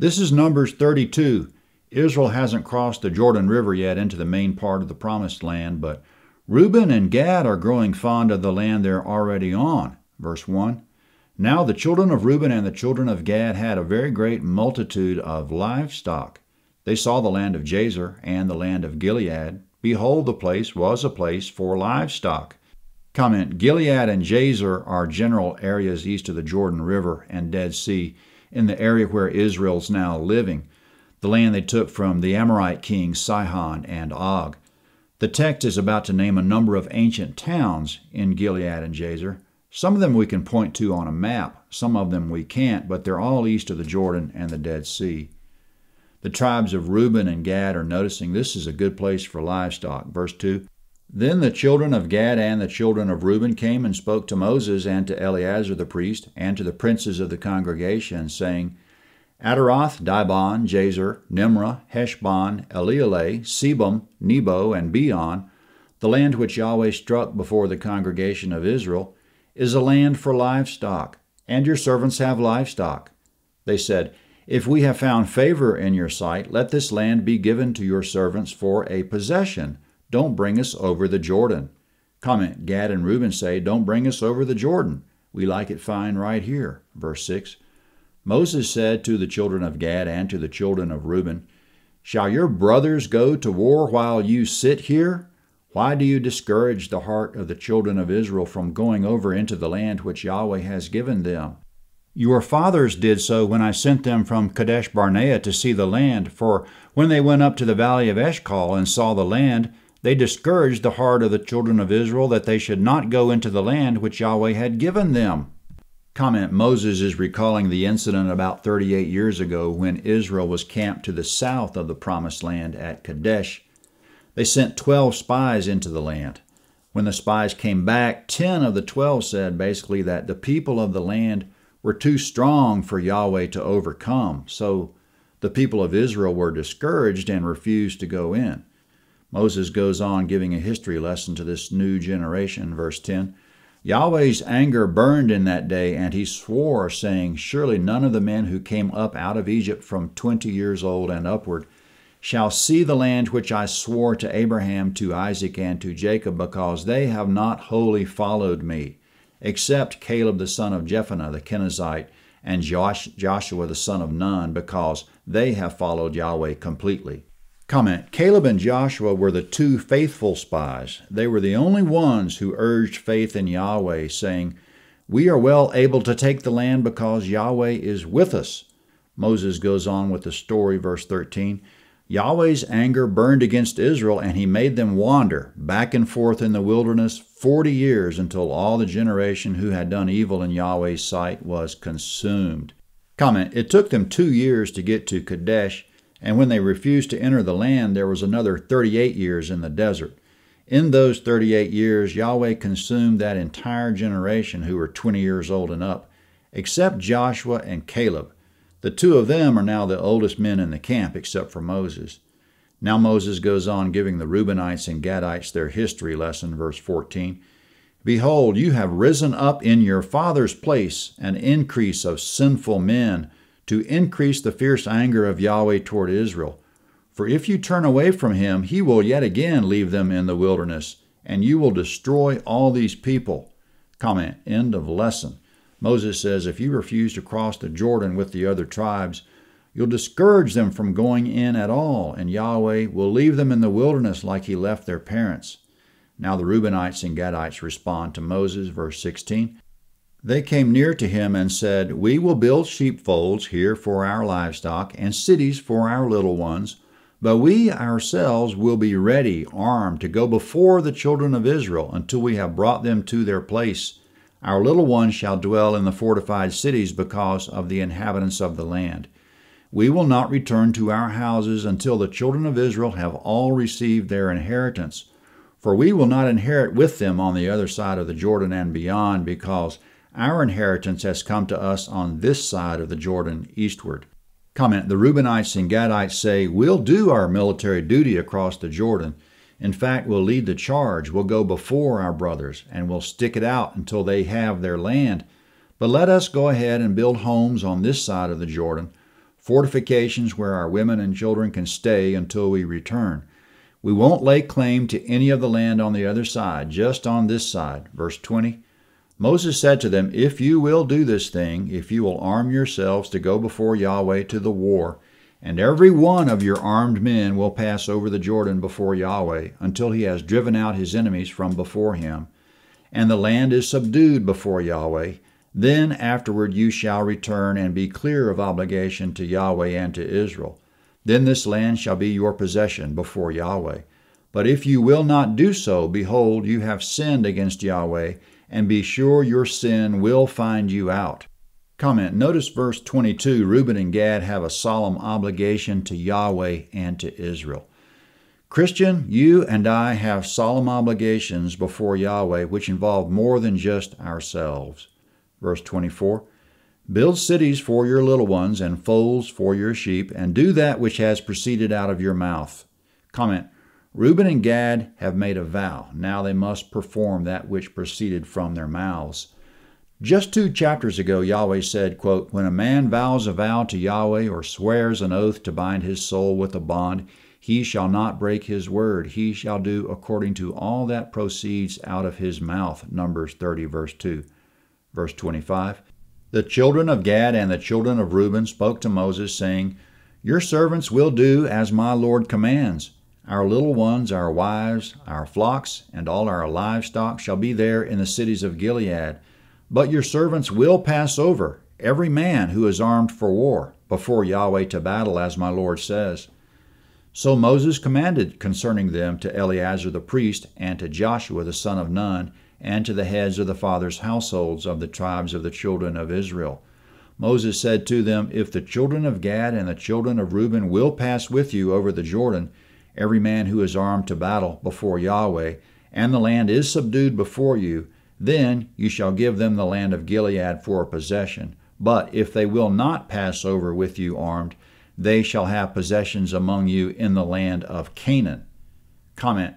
This is Numbers 32. Israel hasn't crossed the Jordan River yet into the main part of the Promised Land, but Reuben and Gad are growing fond of the land they're already on. Verse 1. Now the children of Reuben and the children of Gad had a very great multitude of livestock. They saw the land of Jazer and the land of Gilead. Behold, the place was a place for livestock. Comment, Gilead and Jazer are general areas east of the Jordan River and Dead Sea, in the area where Israel's now living, the land they took from the Amorite kings Sihon and Og. The text is about to name a number of ancient towns in Gilead and Jazer. Some of them we can point to on a map, some of them we can't, but they're all east of the Jordan and the Dead Sea. The tribes of Reuben and Gad are noticing this is a good place for livestock. Verse 2, Then the children of Gad and the children of Reuben came and spoke to Moses and to Eleazar the priest and to the princes of the congregation, saying, Ataroth, Dibon, Jazer, Nimrah, Heshbon, Elealeh, Sebam, Nebo, and Beon, the land which Yahweh struck before the congregation of Israel, is a land for livestock, and your servants have livestock. They said, If we have found favor in your sight, let this land be given to your servants for a possession. Don't bring us over the Jordan. Comment, Gad and Reuben say, Don't bring us over the Jordan. We like it fine right here. Verse 6. Moses said to the children of Gad and to the children of Reuben, Shall your brothers go to war while you sit here? Why do you discourage the heart of the children of Israel from going over into the land which Yahweh has given them? Your fathers did so when I sent them from Kadesh Barnea to see the land, for when they went up to the valley of Eshcol and saw the land, they discouraged the heart of the children of Israel that they should not go into the land which Yahweh had given them. Comment, Moses is recalling the incident about 38 years ago when Israel was camped to the south of the Promised Land at Kadesh. They sent 12 spies into the land. When the spies came back, 10 of the 12 said basically that the people of the land were too strong for Yahweh to overcome, so the people of Israel were discouraged and refused to go in. Moses goes on giving a history lesson to this new generation. Verse 10, Yahweh's anger burned in that day, and he swore, saying, Surely none of the men who came up out of Egypt from 20 years old and upward shall see the land which I swore to Abraham, to Isaac, and to Jacob, because they have not wholly followed me, except Caleb the son of Jephunneh the Kenizzite, and Joshua the son of Nun, because they have followed Yahweh completely. Comment, Caleb and Joshua were the two faithful spies. They were the only ones who urged faith in Yahweh, saying, We are well able to take the land because Yahweh is with us. Moses goes on with the story, verse 13. Yahweh's anger burned against Israel, and he made them wander back and forth in the wilderness 40 years until all the generation who had done evil in Yahweh's sight was consumed. Comment, it took them 2 years to get to Kadesh, and when they refused to enter the land, there was another 38 years in the desert. In those 38 years, Yahweh consumed that entire generation who were 20 years old and up, except Joshua and Caleb. The two of them are now the oldest men in the camp, except for Moses. Now Moses goes on giving the Reubenites and Gadites their history lesson, verse 14. Behold, you have risen up in your father's place an increase of sinful men, to increase the fierce anger of Yahweh toward Israel. For if you turn away from him, he will yet again leave them in the wilderness, and you will destroy all these people. Comment, end of lesson. Moses says, if you refuse to cross the Jordan with the other tribes, you'll discourage them from going in at all, and Yahweh will leave them in the wilderness like he left their parents. Now the Reubenites and Gadites respond to Moses, verse 16. They came near to him and said, We will build sheepfolds here for our livestock and cities for our little ones, but we ourselves will be ready, armed, to go before the children of Israel until we have brought them to their place. Our little ones shall dwell in the fortified cities because of the inhabitants of the land. We will not return to our houses until the children of Israel have all received their inheritance. For we will not inherit with them on the other side of the Jordan and beyond, because our inheritance has come to us on this side of the Jordan eastward. Comment, the Reubenites and Gadites say, We'll do our military duty across the Jordan. In fact, we'll lead the charge. We'll go before our brothers, and we'll stick it out until they have their land. But let us go ahead and build homes on this side of the Jordan, fortifications where our women and children can stay until we return. We won't lay claim to any of the land on the other side, just on this side. Verse 20. Moses said to them, if you will do this thing, if you will arm yourselves to go before Yahweh to the war, and every one of your armed men will pass over the Jordan before Yahweh until he has driven out his enemies from before him, and the land is subdued before Yahweh, then afterward you shall return and be clear of obligation to Yahweh and to Israel. Then this land shall be your possession before Yahweh. But if you will not do so, behold, you have sinned against Yahweh, and be sure your sin will find you out. Comment. Notice verse 22. Reuben and Gad have a solemn obligation to Yahweh and to Israel. Christian, you and I have solemn obligations before Yahweh which involve more than just ourselves. Verse 24. Build cities for your little ones and folds for your sheep, and do that which has proceeded out of your mouth. Comment. Reuben and Gad have made a vow. Now they must perform that which proceeded from their mouths. Just 2 chapters ago, Yahweh said, quote, when a man vows a vow to Yahweh or swears an oath to bind his soul with a bond, he shall not break his word. He shall do according to all that proceeds out of his mouth. Numbers 30, verse 2. Verse 25. The children of Gad and the children of Reuben spoke to Moses, saying, your servants will do as my Lord commands. Our little ones, our wives, our flocks, and all our livestock shall be there in the cities of Gilead. But your servants will pass over, every man who is armed for war, before Yahweh to battle, as my Lord says. So Moses commanded concerning them to Eleazar the priest, and to Joshua the son of Nun, and to the heads of the fathers' households of the tribes of the children of Israel. Moses said to them, if the children of Gad and the children of Reuben will pass with you over the Jordan, every man who is armed to battle before Yahweh, and the land is subdued before you, then you shall give them the land of Gilead for a possession. But if they will not pass over with you armed, they shall have possessions among you in the land of Canaan. Comment.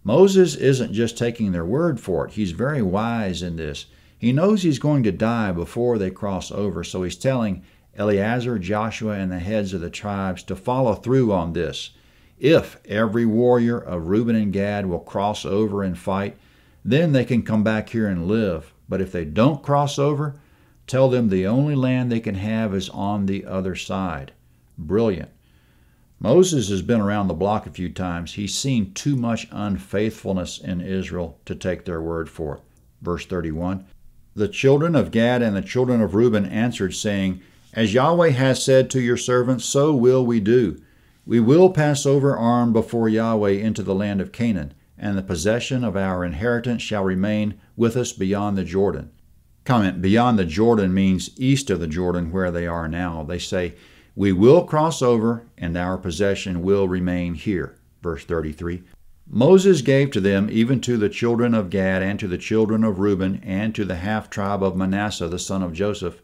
Moses isn't just taking their word for it. He's very wise in this. He knows he's going to die before they cross over, so he's telling Eleazar, Joshua, and the heads of the tribes to follow through on this. If every warrior of Reuben and Gad will cross over and fight, then they can come back here and live. But if they don't cross over, tell them the only land they can have is on the other side. Brilliant. Moses has been around the block a few times. He's seen too much unfaithfulness in Israel to take their word for it. Verse 31. The children of Gad and the children of Reuben answered, saying, as Yahweh has said to your servants, so will we do. We will pass over armed before Yahweh into the land of Canaan, and the possession of our inheritance shall remain with us beyond the Jordan. Comment. Beyond the Jordan means east of the Jordan where they are now. They say, we will cross over, and our possession will remain here. Verse 33. Moses gave to them, even to the children of Gad, and to the children of Reuben, and to the half-tribe of Manasseh, the son of Joseph,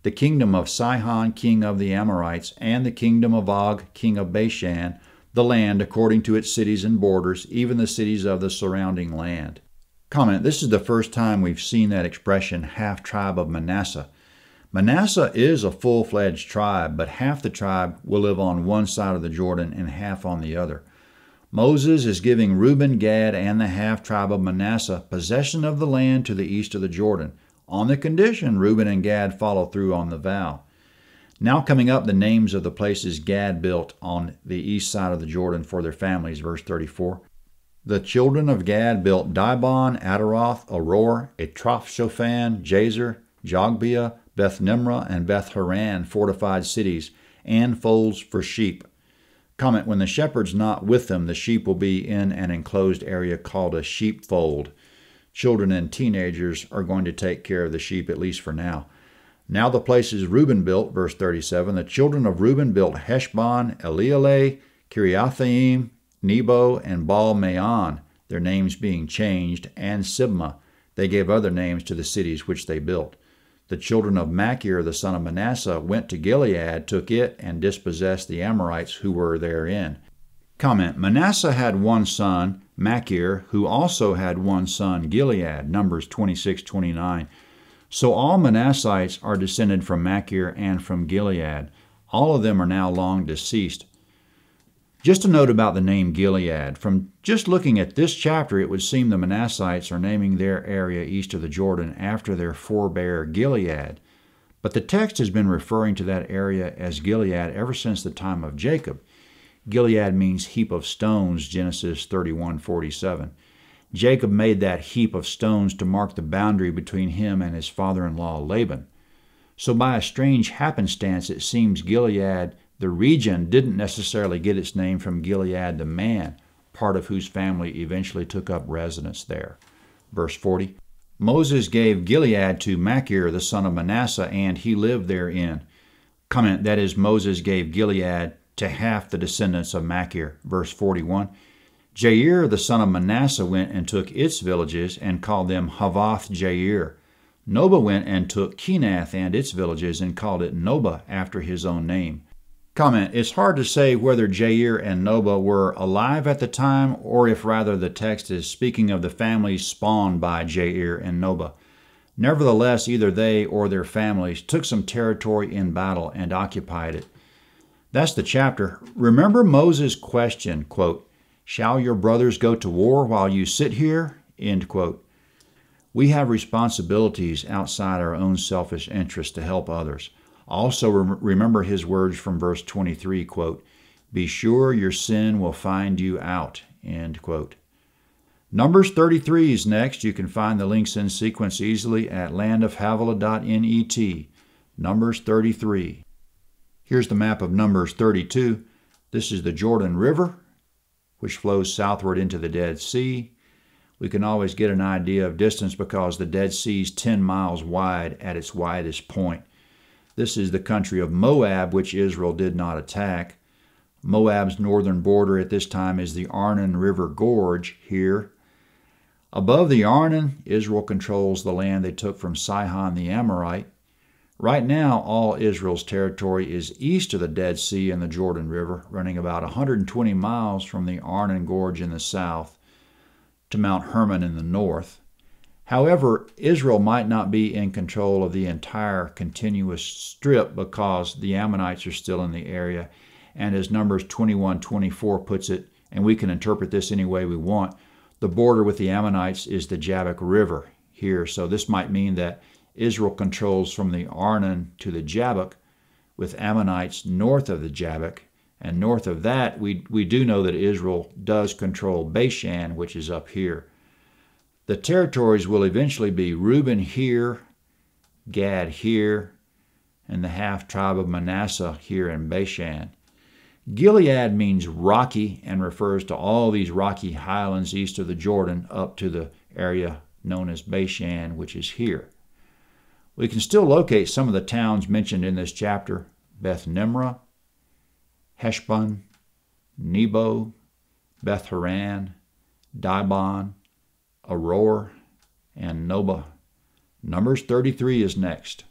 the kingdom of Sihon, king of the Amorites, and the kingdom of Og, king of Bashan, the land according to its cities and borders, even the cities of the surrounding land. Comment. This is the first time we've seen that expression, half-tribe of Manasseh. Manasseh is a full-fledged tribe, but half the tribe will live on one side of the Jordan and half on the other. Moses is giving Reuben, Gad, and the half-tribe of Manasseh possession of the land to the east of the Jordan, on the condition Reuben and Gad follow through on the vow. Now coming up, the names of the places Gad built on the east side of the Jordan for their families, verse 34. The children of Gad built Dibon, Ataroth, Aror, Etroth-Shophan, Jazer, Jogbeah, Beth-Nimrah, and Beth-Haran, fortified cities, and folds for sheep. Comment. When the shepherd's not with them, the sheep will be in an enclosed area called a sheepfold. Children and teenagers are going to take care of the sheep, at least for now. Now the places Reuben built, verse 37, the children of Reuben built Heshbon, Elealeh, Kiriathaim, Nebo, and Baal-Meon, their names being changed, and Sibmah. They gave other names to the cities which they built. The children of Machir, the son of Manasseh, went to Gilead, took it, and dispossessed the Amorites who were therein. Comment. Manasseh had one son, Machir, who also had one son, Gilead, Numbers 26-29. So all Manassites are descended from Machir and from Gilead. All of them are now long deceased. Just a note about the name Gilead. From just looking at this chapter, it would seem the Manassites are naming their area east of the Jordan after their forebear Gilead. But the text has been referring to that area as Gilead ever since the time of Jacob. Gilead means heap of stones, Genesis 31:47. Jacob made that heap of stones to mark the boundary between him and his father-in-law Laban. So by a strange happenstance, it seems Gilead, the region, didn't necessarily get its name from Gilead the man, part of whose family eventually took up residence there. Verse 40, Moses gave Gilead to Machir the son of Manasseh, and he lived therein. Comment, that is, Moses gave Gilead to half the descendants of Machir. Verse 41, Jair the son of Manasseh went and took its villages and called them Havoth Jair. Nobah went and took Kenath and its villages and called it Nobah after his own name. Comment, it's hard to say whether Jair and Nobah were alive at the time or if rather the text is speaking of the families spawned by Jair and Nobah. Nevertheless, either they or their families took some territory in battle and occupied it. That's the chapter. Remember Moses' question, quote, "Shall your brothers go to war while you sit here?" End quote. We have responsibilities outside our own selfish interests to help others. Also remember his words from verse 23, quote, "Be sure your sin will find you out," end quote. Numbers 33 is next. You can find the links in sequence easily at landofhavilah.net. Numbers 33. Here's the map of Numbers 32. This is the Jordan River, which flows southward into the Dead Sea. We can always get an idea of distance because the Dead Sea is 10 miles wide at its widest point. This is the country of Moab, which Israel did not attack. Moab's northern border at this time is the Arnon River Gorge here. Above the Arnon, Israel controls the land they took from Sihon the Amorite. Right now, all Israel's territory is east of the Dead Sea and the Jordan River, running about 120 miles from the Arnon Gorge in the south to Mount Hermon in the north. However, Israel might not be in control of the entire continuous strip because the Ammonites are still in the area, and as Numbers 21:24 puts it, and we can interpret this any way we want, the border with the Ammonites is the Jabbok River here, so this might mean that Israel controls from the Arnon to the Jabbok, with Ammonites north of the Jabbok, and north of that, we do know that Israel does control Bashan, which is up here. The territories will eventually be Reuben here, Gad here, and the half-tribe of Manasseh here in Bashan. Gilead means rocky and refers to all these rocky highlands east of the Jordan up to the area known as Bashan, which is here. We can still locate some of the towns mentioned in this chapter: Beth Nimrah, Heshbon, Nebo, Beth Haran, Dibon, Aroer, and Nobah. Numbers 33 is next.